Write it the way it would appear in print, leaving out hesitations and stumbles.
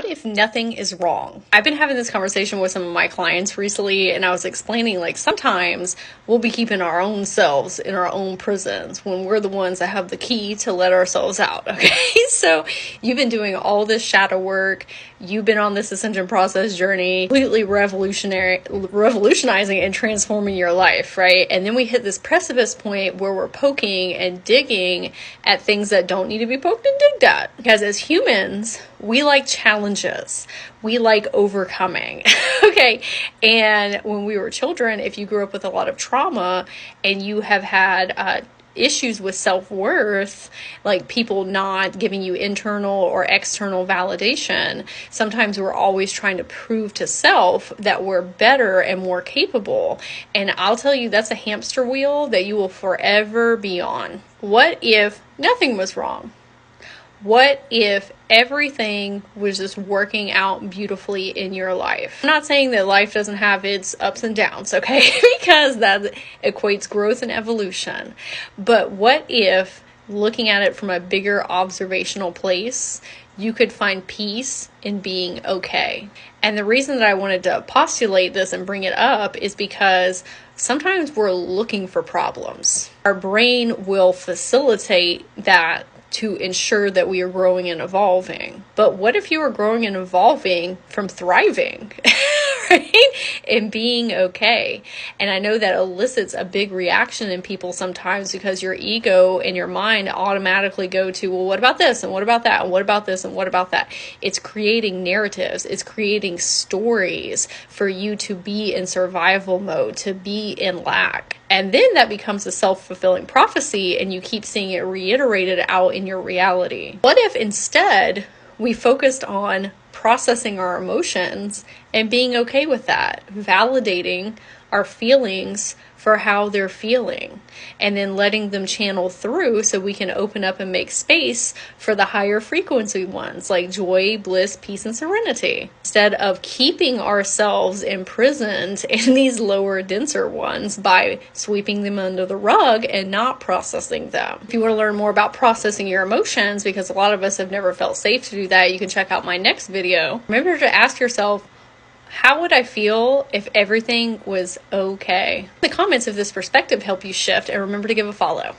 if nothing is wrong? I've been having this conversation with some of my clients recently, and I was explaining, like, sometimes we'll be keeping our own selves in our own prisons when we're the ones that have the key to let ourselves out. Okay. So you've been doing all this shadow work. You've been on this ascension process journey, completely revolutionizing and transforming your life, right? And then we hit this precipice point where we're poking and digging at things that don't need to be poked and digged at. Because as humans, we like challenges. We like overcoming. Okay. And when we were children, if you grew up with a lot of trauma and you have had issues with self-worth, like people not giving you internal or external validation, sometimes we're always trying to prove to self that we're better and more capable. And I'll tell you, that's a hamster wheel that you will forever be on. What if nothing was wrong? What if everything was just working out beautifully in your life? I'm not saying that life doesn't have its ups and downs, okay? Because that equates growth and evolution. But what if, looking at it from a bigger observational place, you could find peace in being okay? And the reason that I wanted to postulate this and bring it up is because sometimes we're looking for problems. Our brain will facilitate that to ensure that we are growing and evolving. But what if you were growing and evolving from thriving, right? And being okay? And I know that elicits a big reaction in people sometimes because your ego and your mind automatically go to, well, what about this? And what about that? And what about this? And what about that? It's creating narratives. It's creating stories for you to be in survival mode, to be in lack. And then that becomes a self-fulfilling prophecy and you keep seeing it reiterated out in your reality. What if instead we focused on processing our emotions and being okay with that, validating our feelings for how they're feeling, and then letting them channel through so we can open up and make space for the higher frequency ones like joy, bliss, peace, and serenity, instead of keeping ourselves imprisoned in these lower, denser ones by sweeping them under the rug and not processing them. If you want to learn more about processing your emotions, because a lot of us have never felt safe to do that, you can check out my next video. Remember to ask yourself, how would I feel if everything was okay? The comments of this perspective help you shift, and remember to give a follow.